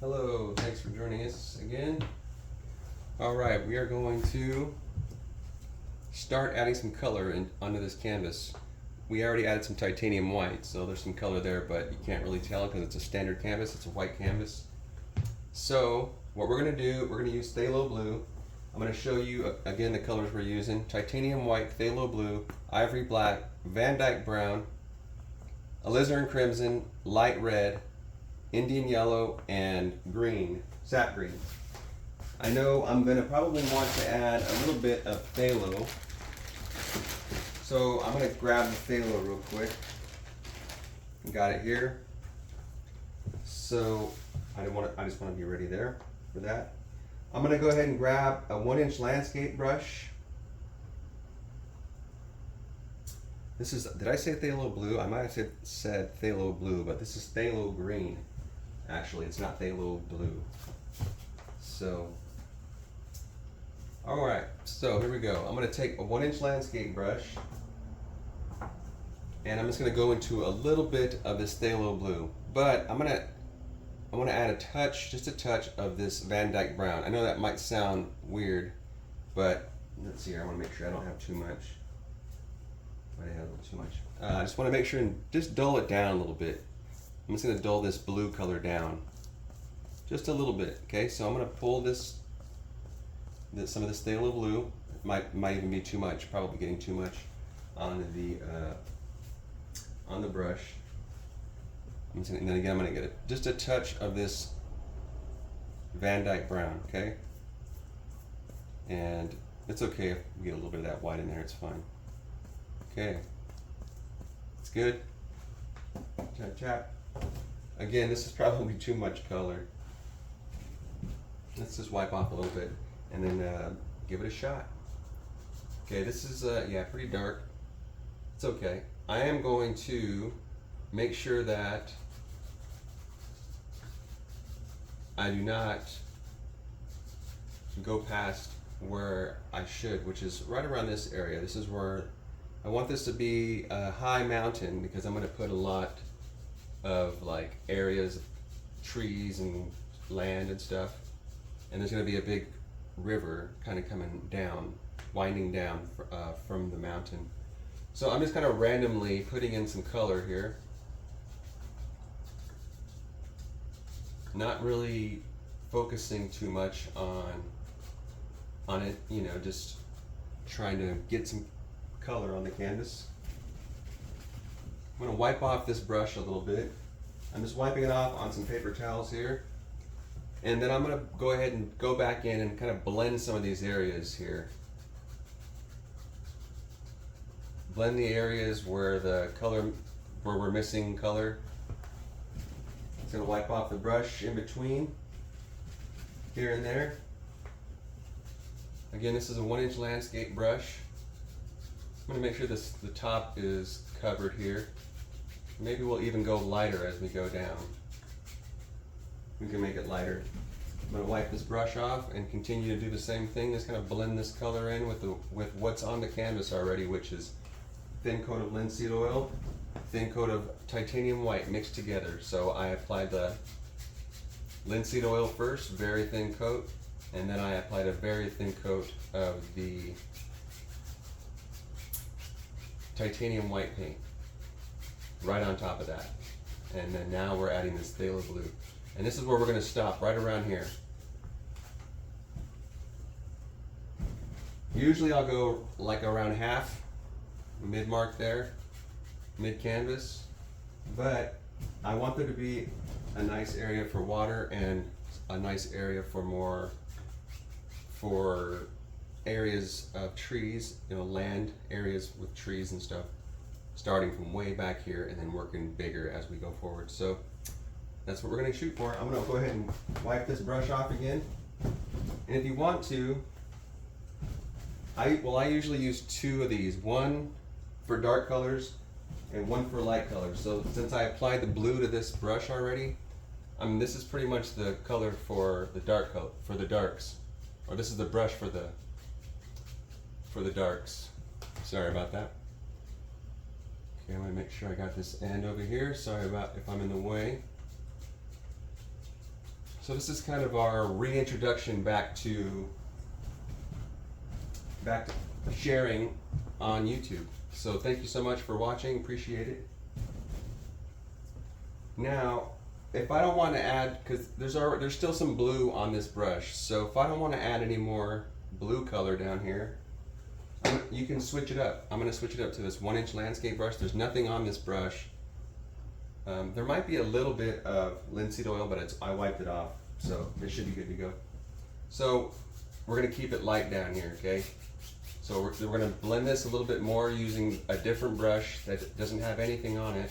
Hello, thanks for joining us again. Alright, we are going to start adding some color onto this canvas. We already added some titanium white, so there's some color there, but you can't really tell because it's a standard canvas, it's a white canvas. So, what we're going to do, we're going to use phthalo blue. I'm going to show you, again, the colors we're using. Titanium white, phthalo blue, ivory black, Van Dyke brown, alizarin crimson, light red, Indian yellow, and green, sap green. I know I'm going to probably want to add a little bit of phthalo. So I'm going to grab the phthalo real quick. Got it here. So I just want to be ready there for that. I'm going to go ahead and grab a 1-inch landscape brush. This is, did I say phthalo blue? I might have said phthalo blue, but this is phthalo green. Actually, it's not phthalo blue. So, alright, so here we go. I'm going to take a 1-inch landscape brush and I'm just going to go into a little bit of this phthalo blue. But I'm going to add a touch, just a touch of this Van Dyke brown. I know that might sound weird, but let's see here. I want to make sure I don't have too much. I have a little too much. I just want to make sure and just dull it down a little bit. I'm just going to dull this blue color down just a little bit. Okay, so I'm going to pull some of this phthalo blue. It might even be too much, probably getting too much on the brush. And then again, I'm going to get just a touch of this Van Dyke brown. Okay, and it's okay if we get a little bit of that white in there. It's fine. Okay, it's good. Tap tap. Again, this is probably too much color. Let's just wipe off a little bit and then give it a shot. Okay, this is yeah, pretty dark. It's okay. I am going to make sure that I do not go past where I should, which is right around this area. This is where I want this to be a high mountain because I'm going to put a lot of like areas of trees and land and stuff, and there's going to be a big river kind of coming down, winding down from the mountain. So I'm just kind of randomly putting in some color here, not really focusing too much on it, you know, just trying to get some color on the canvas. I'm going to wipe off this brush a little bit. I'm just wiping it off on some paper towels here. And then I'm going to go ahead and go back in and kind of blend some of these areas here. Blend the areas where we're missing color. Just going to wipe off the brush in between, here and there. Again, this is a 1-inch landscape brush. I'm going to make sure the top is covered here. Maybe we'll even go lighter as we go down. We can make it lighter. I'm going to wipe this brush off and continue to do the same thing. Just kind of blend this color in with what's on the canvas already, which is thin coat of linseed oil, thin coat of titanium white mixed together. So I applied the linseed oil first, very thin coat, and then I applied a very thin coat of the titanium white paint right on top of that. And then now we're adding this phthalo blue. And this is where we're going to stop, right around here. Usually I'll go like around half, mid-mark there, mid-canvas. But I want there to be a nice area for water and a nice area for areas of trees, you know, land areas with trees and stuff, starting from way back here and then working bigger as we go forward. So that's what we're going to shoot for. I'm going to go ahead and wipe this brush off again. And if you want to, I usually use 2 of these, one for dark colors and one for light colors. So since I applied the blue to this brush already, this is pretty much the color for the darks, or this is the brush for the darks. Sorry about that. Okay, I'm going to make sure I got this end over here. Sorry about if I'm in the way. So this is kind of our reintroduction back to sharing on YouTube. So thank you so much for watching, appreciate it. Now, if I don't want to add, because there's still some blue on this brush, so if I don't want to add any more blue color down here, you can switch it up. I'm going to switch it up to this 1-inch landscape brush. There's nothing on this brush. There might be a little bit of linseed oil, but I wiped it off, so it should be good to go. So we're going to keep it light down here, okay? So we're going to blend this a little bit more using a different brush that doesn't have anything on it.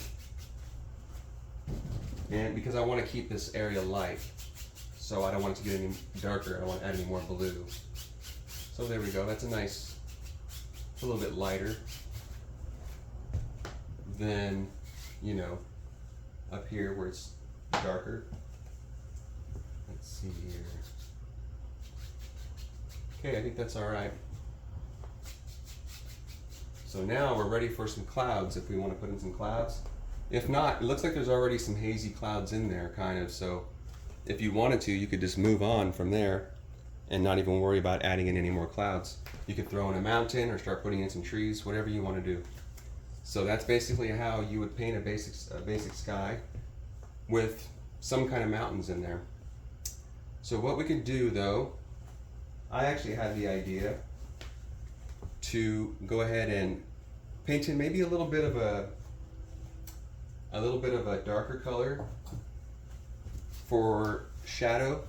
And because I want to keep this area light, so I don't want it to get any darker, I don't want to add any more blue. So there we go, that's it's a little bit lighter than, up here where it's darker. Let's see here. Okay, I think that's all right. So now we're ready for some clouds if we want to put in some clouds. If not, it looks like there's already some hazy clouds in there, kind of, so if you wanted to, you could just move on from there and not even worry about adding in any more clouds. You could throw in a mountain or start putting in some trees, whatever you want to do. So that's basically how you would paint a basic sky with some kind of mountains in there. So what we could do though, I actually had the idea to go ahead and paint in maybe a little bit of a darker color for shadow.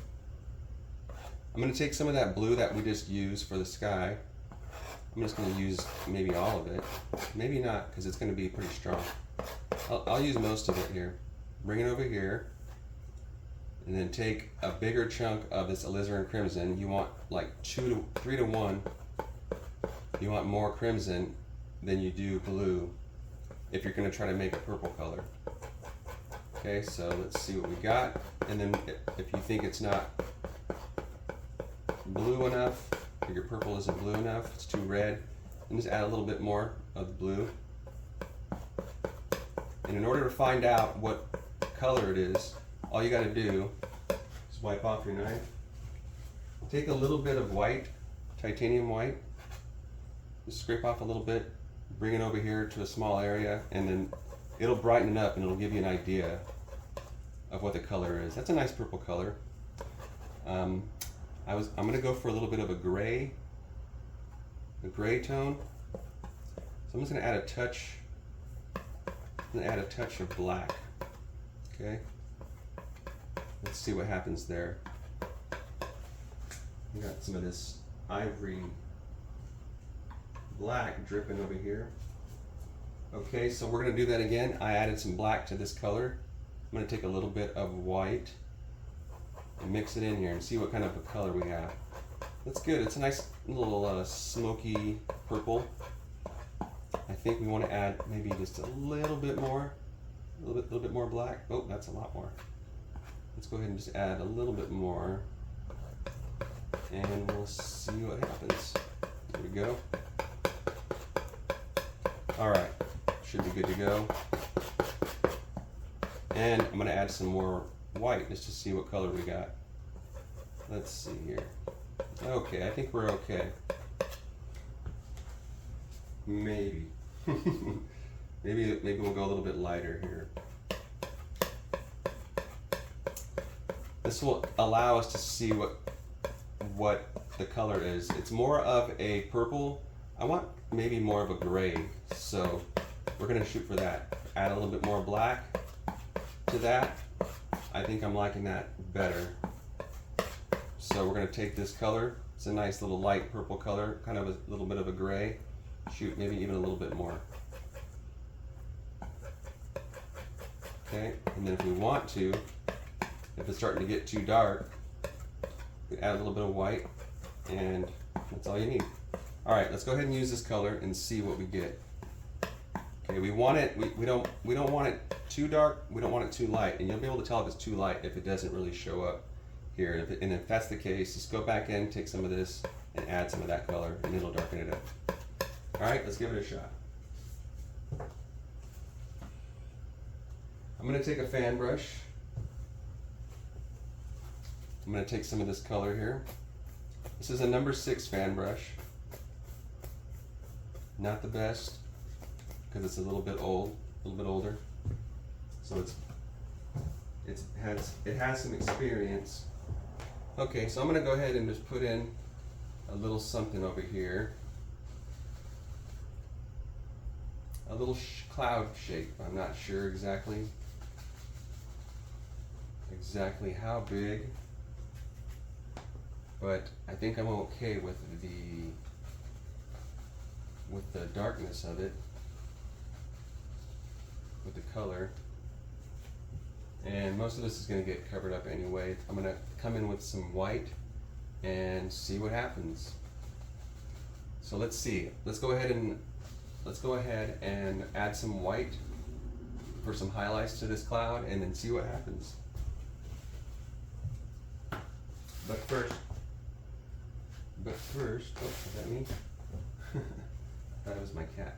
I'm going to take some of that blue that we just used for the sky. I'm just going to use maybe all of it. Maybe not, because it's going to be pretty strong. I'll use most of it here. Bring it over here. And then take a bigger chunk of this alizarin crimson. You want like 3 to 1. You want more crimson than you do blue if you're going to try to make a purple color. Okay, so let's see what we got. And then if you think it's not blue enough, or your purple isn't blue enough, it's too red, and just add a little bit more of the blue. And in order to find out what color it is, all you got to do is wipe off your knife. Take a little bit of white, titanium white, just scrape off a little bit, bring it over here to a small area, and then it'll brighten it up and it'll give you an idea of what the color is. That's a nice purple color. I'm going to go for a little bit of a gray tone. So I'm just going to add a touch. I'm going to add a touch of black. Okay. Let's see what happens there. We got some of this ivory black dripping over here. Okay, so we're going to do that again. I added some black to this color. I'm going to take a little bit of white and mix it in here and see what kind of a color we have. That's good. It's a nice little smoky purple. I think we want to add maybe just a little bit more, a little bit more black. Oh, that's a lot more. Let's go ahead and just add a little bit more, and we'll see what happens. There we go. All right, should be good to go. And I'm going to add some more white just to see what color we got. Let's see here. Okay, I think we're okay. Maybe. maybe we'll go a little bit lighter here. This will allow us to see what the color is. It's more of a purple. I want maybe more of a gray, so we're going to shoot for that. Add a little bit more black to that. I think I'm liking that better. So we're going to take this color. It's a nice little light purple color, kind of a little bit of a gray. Shoot maybe even a little bit more. Okay, and then if we want to, if it's starting to get too dark, we add a little bit of white, and that's all you need. All right, let's go ahead and use this color and see what we get. Okay, we want it. We don't want it too dark. We don't want it too light, and you'll be able to tell if it's too light if it doesn't really show up here. And if that's the case, just go back in, take some of this, and add some of that color, and it'll darken it up. All right, let's give it a shot. I'm going to take a fan brush. I'm going to take some of this color here. This is a number 6 fan brush. Not the best because it's a little bit older. So it has some experience. Okay, so I'm going to go ahead and just put in a little something over here. A little cloud shape. I'm not sure exactly how big, but I think I'm okay with the darkness of it, with the color. And most of this is going to get covered up anyway. I'm going to come in with some white and see what happens. So let's see. Let's go ahead and add some white for some highlights to this cloud and then see what happens. But first, oh, is that me? I thought it was my cat.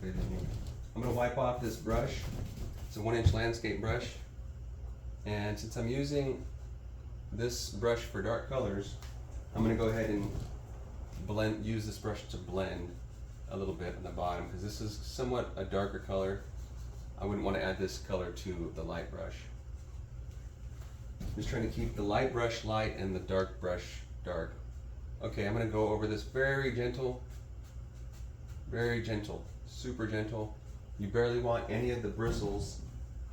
I'm going to wipe off this brush. It's a 1-inch landscape brush. And since I'm using this brush for dark colors, I'm going to go ahead and use this brush to blend a little bit on the bottom, because this is somewhat a darker color. I wouldn't want to add this color to the light brush. I'm just trying to keep the light brush light and the dark brush dark. Okay, I'm going to go over this very gentle, super gentle. You barely want any of the bristles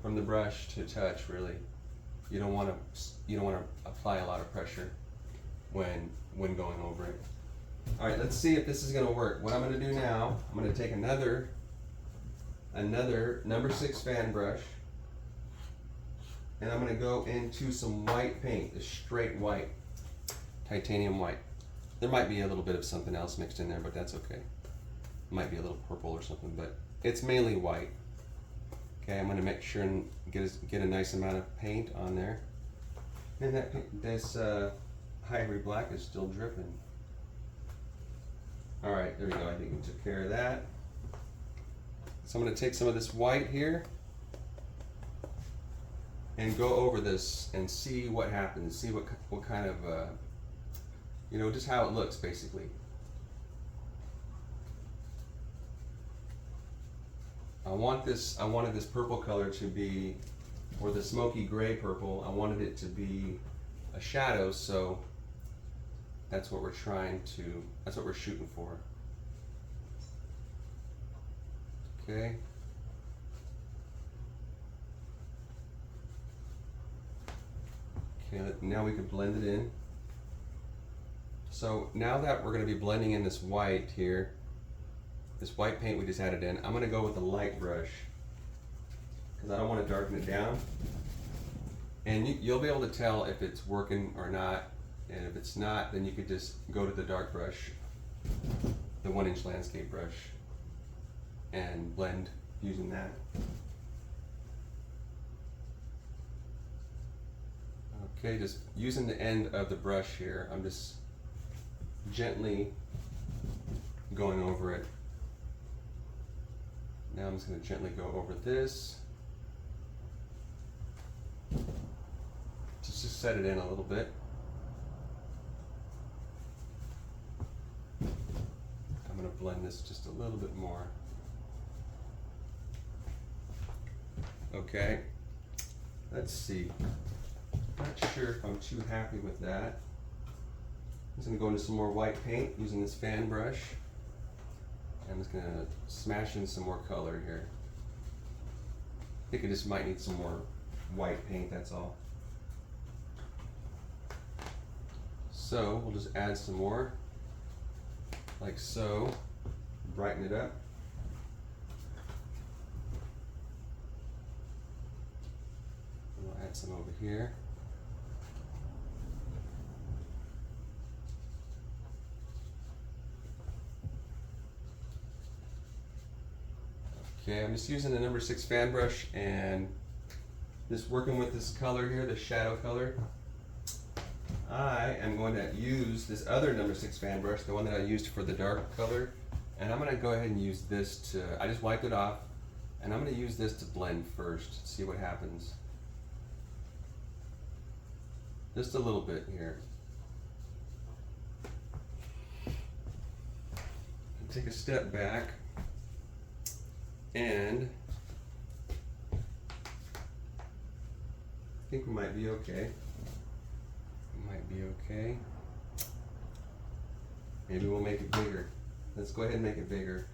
from the brush to touch, really. You don't want to apply a lot of pressure when going over it. All right, let's see if this is going to work. What I'm going to do now, I'm going to take another number 6 fan brush, and I'm going to go into some white paint, a straight white, titanium white. There might be a little bit of something else mixed in there, but that's okay. It might be a little purple or something, but it's mainly white. Okay, I'm going to make sure and get a nice amount of paint on there. And this ivory black is still dripping. All right, there we go. I think we took care of that. So I'm going to take some of this white here and go over this and see what happens. See what kind of, just how it looks, basically. I wanted this purple color to be, or the smoky gray purple, I wanted it to be a shadow, so that's what we're shooting for. Okay. Okay, now we can blend it in. So now that we're going to be blending in this white here, this white paint we just added in, I'm going to go with a light brush because I don't want to darken it down. And you'll be able to tell if it's working or not, and if it's not, then you could just go to the dark brush, the 1-inch landscape brush, and blend using that. Okay, just using the end of the brush here, I'm just gently going over it. Now I'm just going to gently go over this. Just set it in a little bit. I'm going to blend this just a little bit more. Okay, let's see. Not sure if I'm too happy with that. I'm just going to go into some more white paint using this fan brush. I'm just going to smash in some more color here. I think I just might need some more white paint, that's all. So we'll just add some more, like so, brighten it up. We'll add some over here. Okay, I'm just using the number 6 fan brush and just working with this color here, the shadow color. I am going to use this other number 6 fan brush, the one that I used for the dark color, and I'm going to go ahead and use this to, I just wiped it off, and I'm going to use this to blend first, see what happens. Just a little bit here. Take a step back and I think we might be okay. Might be okay. Maybe we'll make it bigger. Let's go ahead and make it bigger.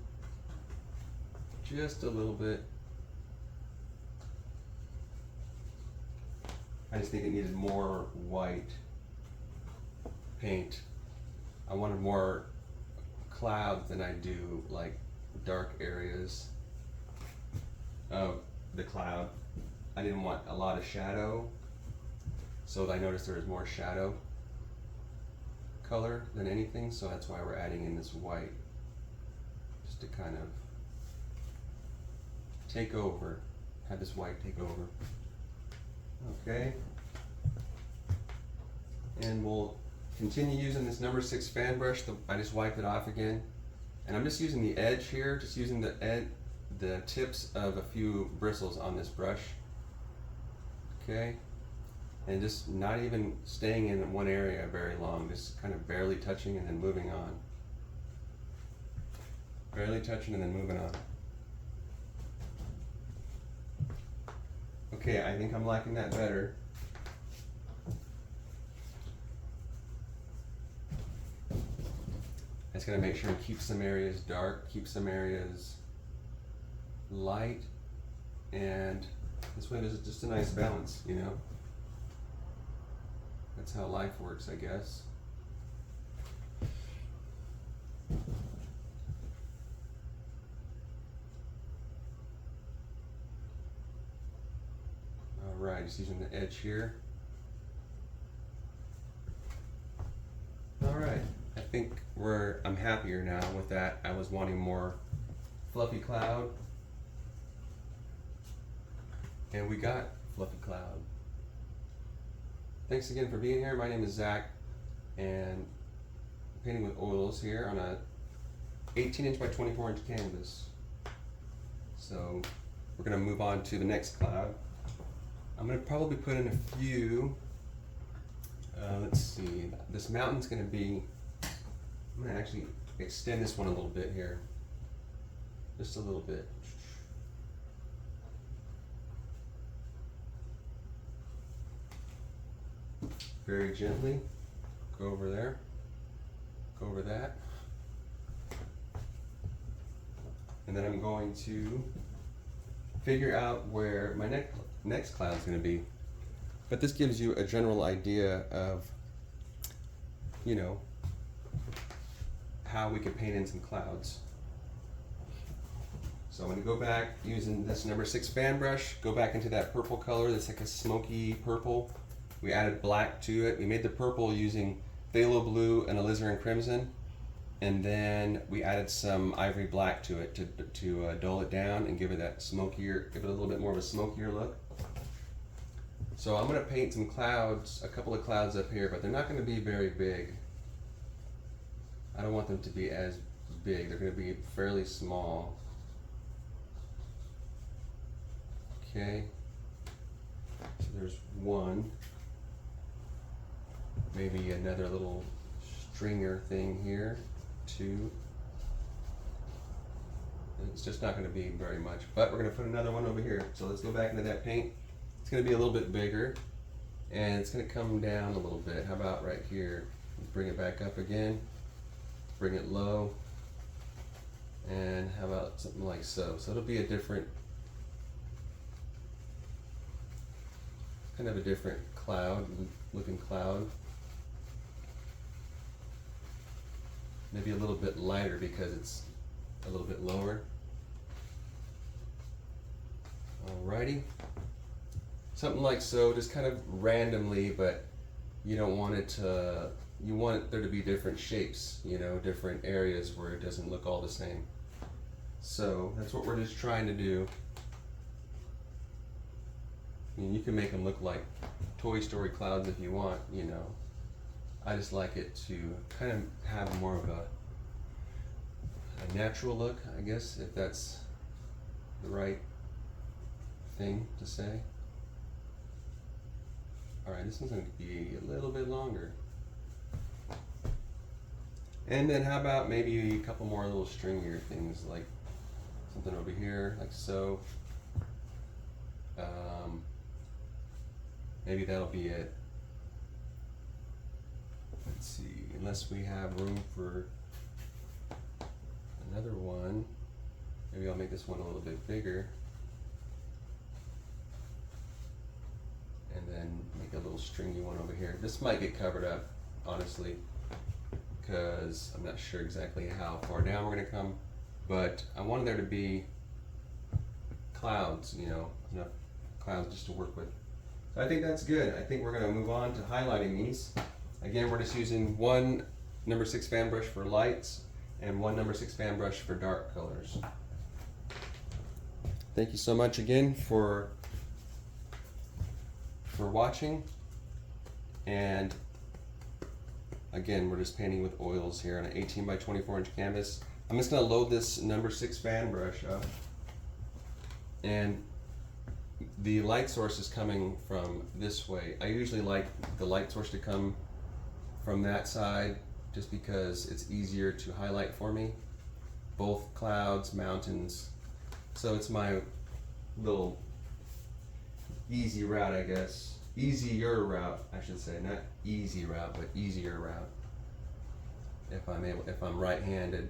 Just a little bit. I just think it needed more white paint. I wanted more clouds than I do like dark areas of the cloud. I didn't want a lot of shadow, so I noticed there was more shadow color than anything, so that's why we're adding in this white, just to kind of take over, have this white take over. Okay, and we'll continue using this number 6 fan brush. I just wiped it off again, and I'm just using the edge here, just using the tips of a few bristles on this brush. Okay, and just not even staying in one area very long, just kind of barely touching and then moving on. Barely touching and then moving on. Okay, I think I'm liking that better. I just gotta make sure and keep some areas dark, keep some areas light, and this way there's just a nice balance, you know? That's how life works, I guess. Alright, just using the edge here. Alright, I think I'm happier now with that. I was wanting more fluffy cloud, and we got fluffy cloud. Thanks again for being here. My name is Zach, and I'm painting with oils here on a 18-inch by 24-inch canvas. So we're going to move on to the next cloud. I'm going to probably put in a few, let's see, this mountain's going to be, I'm going to actually extend this one a little bit here, just a little bit. Very gently, go over there, go over that. And then I'm going to figure out where my next cloud is going to be. But this gives you a general idea of, you know, how we could paint in some clouds. So I'm going to go back using this number 6 fan brush, go back into that purple color that's like a smoky purple. We added black to it. We made the purple using phthalo blue and alizarin crimson, and then we added some ivory black to it to dull it down and give it that smokier, give it a little bit more of a smokier look. So I'm going to paint some clouds, a couple of clouds up here, but they're not going to be very big. I don't want them to be as big. They're going to be fairly small. Okay. So there's one. Maybe another little stringer thing here, 2. It's just not going to be very much, but we're going to put another one over here. So let's go back into that paint. It's going to be a little bit bigger, and it's going to come down a little bit. How about right here? Bring it back up again, bring it low, and how about something like so? So it'll be a different, kind of a different cloud, looking cloud. Maybe a little bit lighter because it's a little bit lower. Alrighty. Something like so, just kind of randomly, but you don't want it to, you want there to be different shapes, you know, different areas where it doesn't look all the same. So that's what we're just trying to do. I mean, you can make them look like Toy Story clouds if you want, you know. I just like it to kind of have more of a natural look, I guess, if that's the right thing to say. Alright, this one's going to be a little bit longer. And then how about maybe a couple more little stringier things, like something over here, like so. Maybe that'll be it. Let's see, unless we have room for another one. Maybe I'll make this one a little bit bigger. And then make a little stringy one over here. This might get covered up, honestly, because I'm not sure exactly how far down we're gonna come, but I wanted there to be clouds, you know, enough clouds just to work with. So I think that's good. I think we're gonna move on to highlighting these. Again, we're just using one number 6 fan brush for lights and one number 6 fan brush for dark colors. Thank you so much again for watching. And again, we're just painting with oils here on an 18 by 24 inch canvas. I'm just gonna load this number 6 fan brush up. And the light source is coming from this way. I usually like the light source to come from that side just because it's easier to highlight for me. Both clouds, mountains. So it's my little easy route, I guess. Easier route, I should say. Not easy route, but easier route. If I'm right-handed.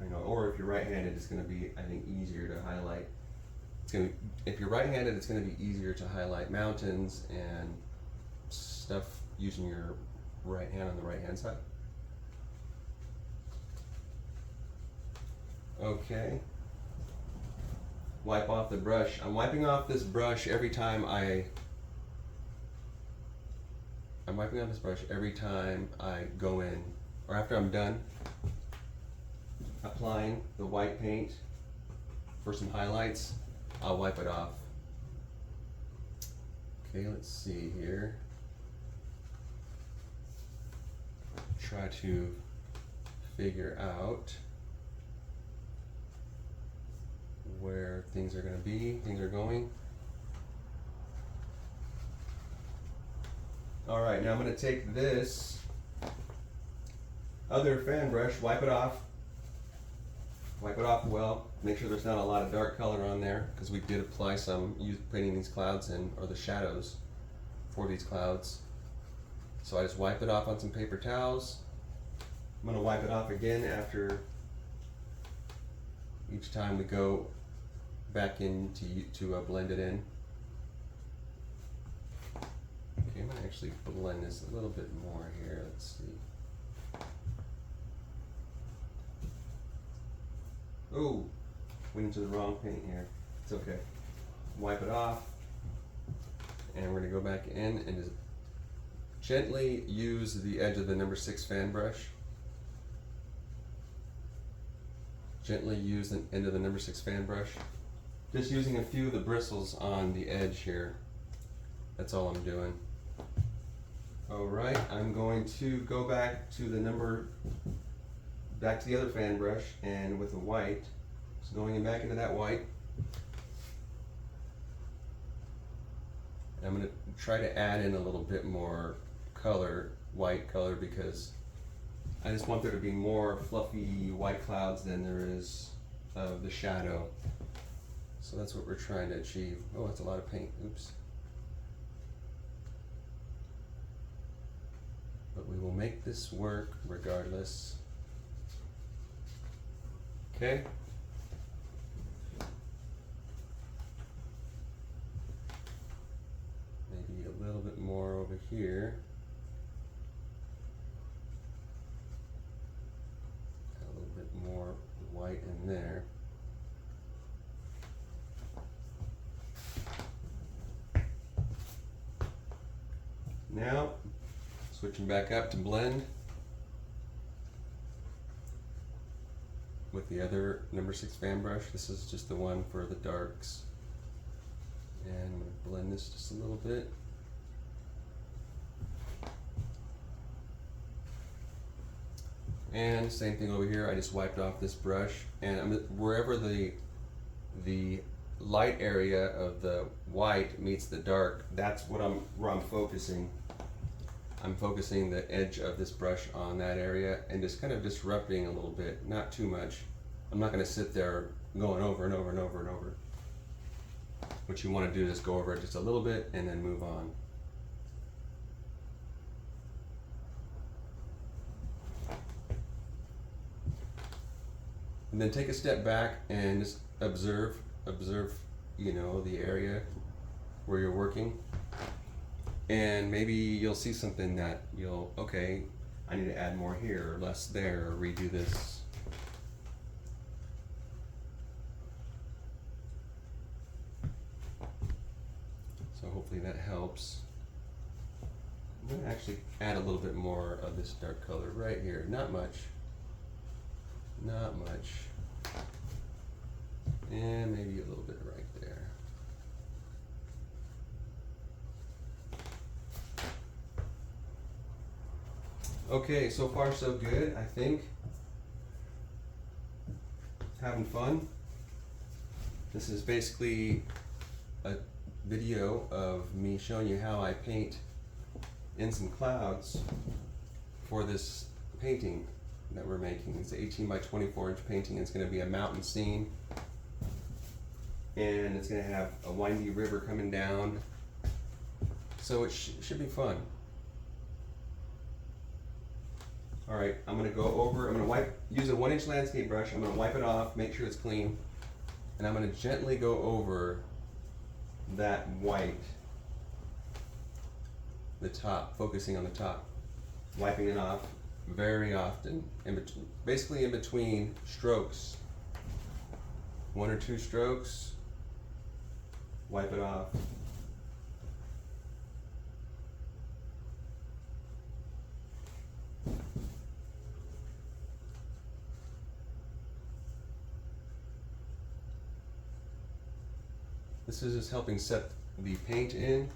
You know, or if you're right-handed, it's going to be, I think, easier to highlight. If you're right-handed, it's going to be easier to highlight mountains and stuff using your right hand on the right-hand side. Okay. Wipe off the brush. I'm wiping off this brush every time I go in, or after I'm done applying the white paint for some highlights, I'll wipe it off. Okay, let's see here. Try to figure out where things are things are going. All right, now I'm going to take this other fan brush, wipe it off well, make sure there's not a lot of dark color on there, because we did apply some painting these clouds in, or the shadows for these clouds. So I just wipe it off on some paper towels. I'm going to wipe it off again after each time we go back in to blend it in. Okay, I'm going to actually blend this a little bit more here. Let's see. Oh, went into the wrong paint here. It's okay. Wipe it off. And we're going to go back in and just gently use the edge of the number 6 fan brush. Gently use the end of the number 6 fan brush. Just using a few of the bristles on the edge here. That's all I'm doing. Alright, I'm going to go back to the other fan brush, and with the white, just going back into that white. And I'm going to try to add in a little bit more color, white color, because I just want there to be more fluffy white clouds than there is of the shadow. So that's what we're trying to achieve. Oh, that's a lot of paint. Oops. But we will make this work regardless. Okay. Maybe a little bit more over here. A little bit more white in there. Now, switching back up to blend with the other number 6 fan brush. This is just the one for the darks. And I'm going to blend this just a little bit. And same thing over here. I just wiped off this brush, and wherever the light area of the white meets the dark, that's where I'm focusing. I'm focusing the edge of this brush on that area and just kind of disrupting a little bit, not too much. I'm not going to sit there going over and over and over and over. What you want to do is go over it just a little bit and then move on. And then take a step back and just observe, you know, the area where you're working. And maybe you'll see something that okay, I need to add more here or less there or redo this. So hopefully that helps. I'm going to actually add a little bit more of this dark color right here. Not much. Not much. And maybe a little bit right there. Okay, so far so good, I think. Having fun. This is basically a video of me showing you how I paint in some clouds for this painting that we're making. It's an 18 by 24 inch painting. It's going to be a mountain scene, and it's going to have a windy river coming down, so it should be fun. Alright, I'm going to go over, I'm going to use a 1-inch landscape brush. I'm going to wipe it off, make sure it's clean, and I'm going to gently go over that white, the top, focusing on the top, wiping it off very often, basically in between strokes, 1 or 2 strokes, wipe it off. This is just helping set the paint in.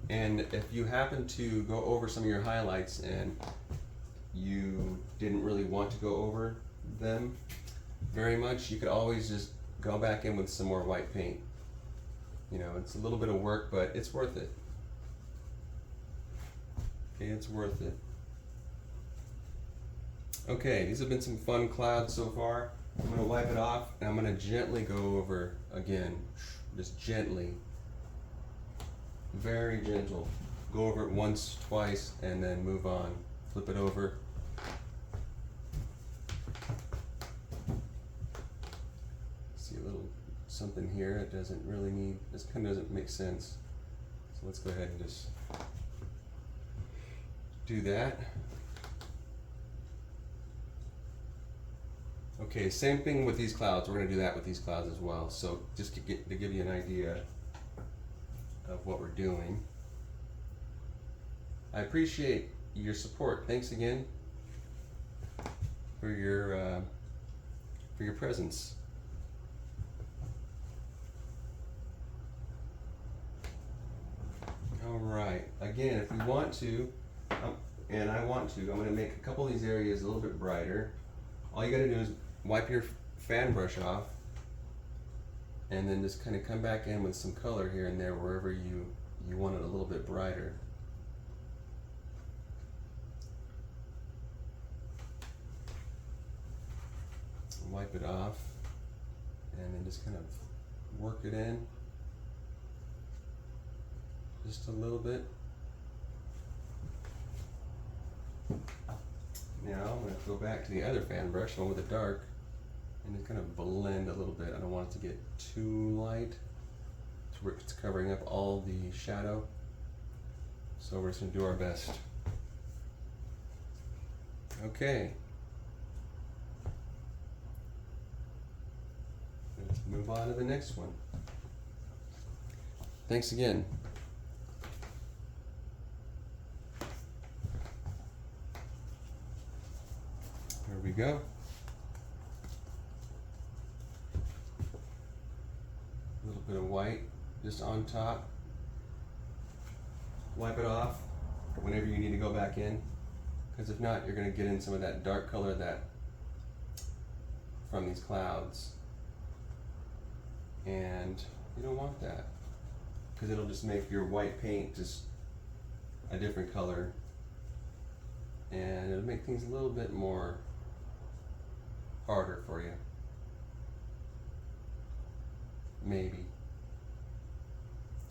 And if you happen to go over some of your highlights and you didn't really want to go over them very much, you could always just go back in with some more white paint. You know, it's a little bit of work, but it's worth it. Okay, it's worth it. Okay, these have been some fun clouds so far. I'm going to wipe it off and I'm going to gently go over again, just gently, very gentle. Go over it once, twice, and then move on. Flip it over. See a little something here. It doesn't really need, this kind of doesn't make sense. So let's go ahead and just do that. Okay, same thing with these clouds. We're going to do that with these clouds as well. So just to give you an idea of what we're doing. I appreciate your support. Thanks again for your presence. All right. Again, if we want to, and I want to, I'm going to make a couple of these areas a little bit brighter. All you got to do is wipe your fan brush off and then just kind of come back in with some color here and there wherever you want it a little bit brighter. Wipe it off and then just kind of work it in just a little bit. Now I'm going to go back to the other fan brush, one with the dark, and just kind of blend a little bit. I don't want it to get too light to where it's covering up all the shadow. So we're just going to do our best. Okay. Let's move on to the next one. Thanks again. There we go. A little bit of white just on top. Wipe it off whenever you need to go back in, because if not, you're going to get in some of that dark color that from these clouds. And you don't want that, because it'll just make your white paint just a different color, and it'll make things a little bit more harder for you. Maybe.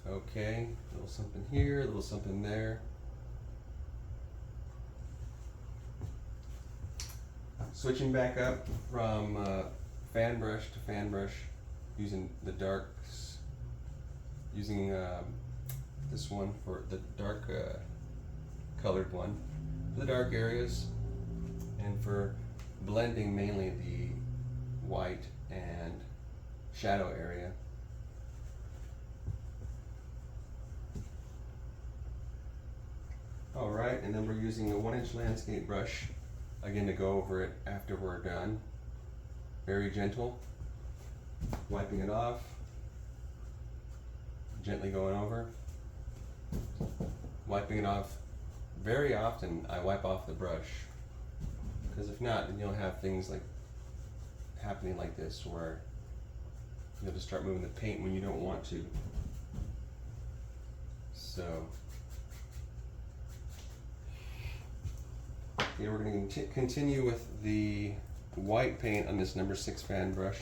Okay, a little something here, a little something there. Switching back up from fan brush to fan brush, using the darks, using this one for the dark colored one for the dark areas, and for blending mainly the white and shadow area. Alright, and then we're using a 1-inch landscape brush again to go over it after we're done. Very gentle, wiping it off, gently going over, wiping it off. Very often I wipe off the brush, because if not, then you'll have things like happening like this, where you'll just start moving the paint when you don't want to. So okay, we're going to continue with the white paint on this number 6 fan brush,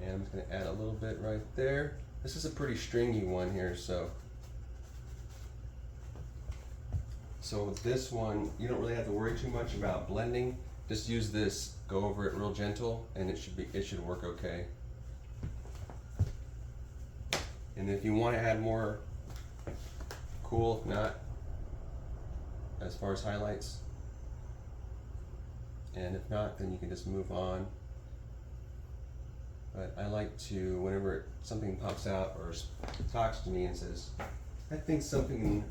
and I'm just going to add a little bit right there. This is a pretty stringy one here, so with this one you don't really have to worry too much about blending. Just use this, go over it real gentle, and it should work okay. And if you want to add more, cool. If not, as far as highlights, and if not, then you can just move on. But I like to, whenever something pops out or talks to me and says, I think something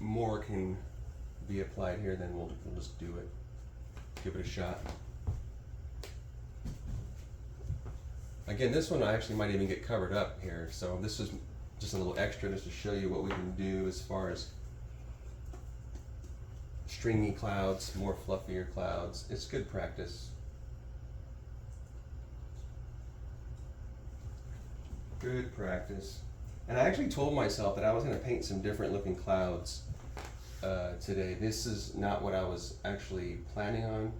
more can be applied here, then we'll just do it. Give it a shot. Again, this one I actually might even get covered up here, so this is just a little extra just to show you what we can do as far as stringy clouds, more fluffier clouds. It's good practice. Good practice. And I actually told myself that I was going to paint some different looking clouds today. This is not what I was actually planning on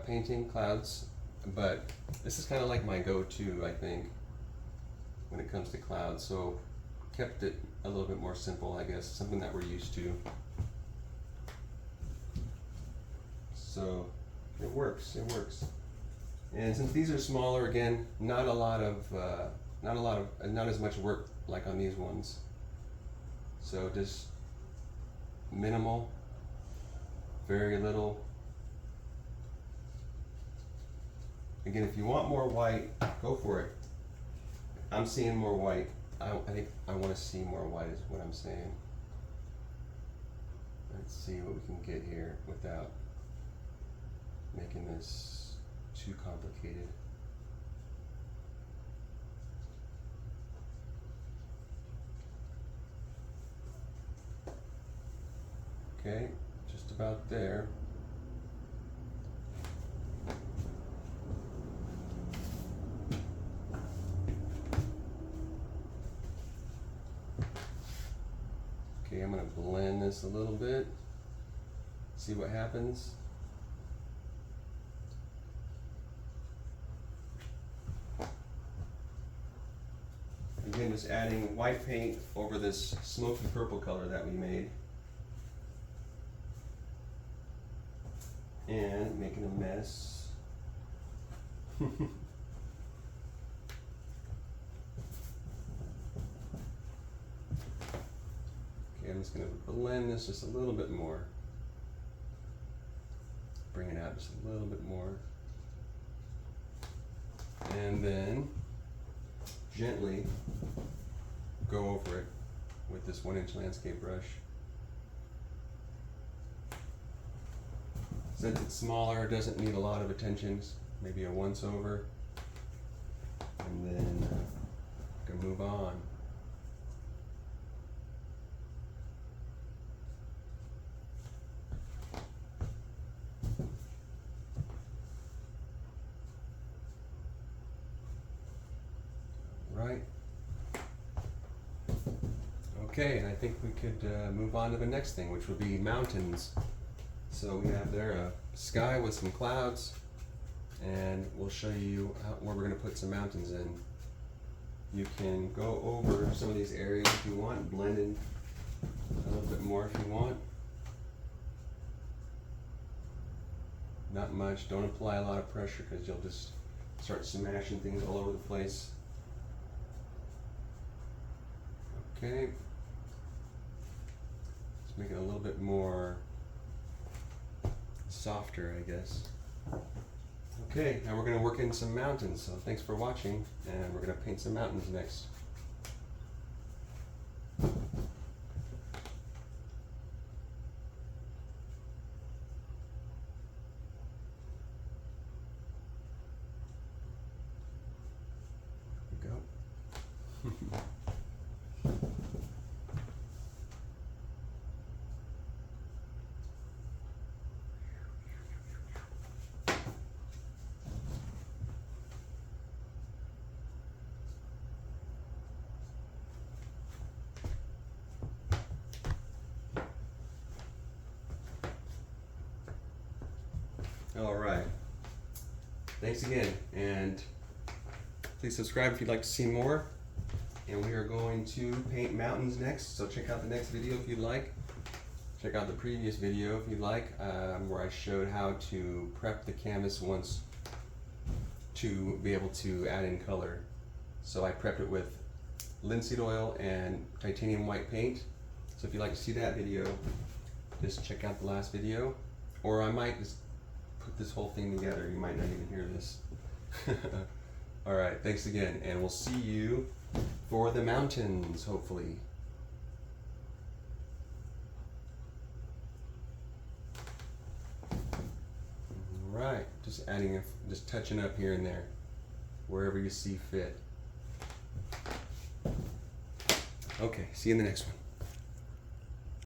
painting clouds, but this is kind of like my go-to, I think, when it comes to clouds. So kept it a little bit more simple, I guess, something that we're used to. So it works, it works. And since these are smaller, again, not as much work like on these ones. So just minimal, very little. Again, if you want more white, go for it. I'm seeing more white. I think I want to see more white is what I'm saying. Let's see what we can get here without making this too complicated. Okay, just about there. Okay, I'm going to blend this a little bit, see what happens. Again, just adding white paint over this smoky purple color that we made. And making a mess. Okay, I'm just going to blend this just a little bit more. Bring it out just a little bit more. And then gently go over it with this 1-inch landscape brush. Since it's smaller, it doesn't need a lot of attention, maybe a once over, and then I can move on. right. Okay, I think we could move on to the next thing, which would be mountains. So we have there a sky with some clouds, and we'll show you where we're going to put some mountains in. You can go over some of these areas if you want, blend in a little bit more if you want. Not much, don't apply a lot of pressure because you'll just start smashing things all over the place. Okay. Let's make it a little bit more softer, I guess. Okay, now we're going to work in some mountains, so thanks for watching, and we're going to paint some mountains next. Here we go. All right. Thanks again, and please subscribe if you'd like to see more. And we are going to paint mountains next, so check out the next video if you'd like. Check out the previous video if you'd like, where I showed how to prep the canvas once to be able to add in color. So I prepped it with linseed oil and titanium white paint. So if you'd like to see that video, just check out the last video, or I might just put this whole thing together. You might not even hear this. All right, thanks again, and we'll see you for the mountains, hopefully. All right, just just touching up here and there, wherever you see fit. Okay, see you in the next one.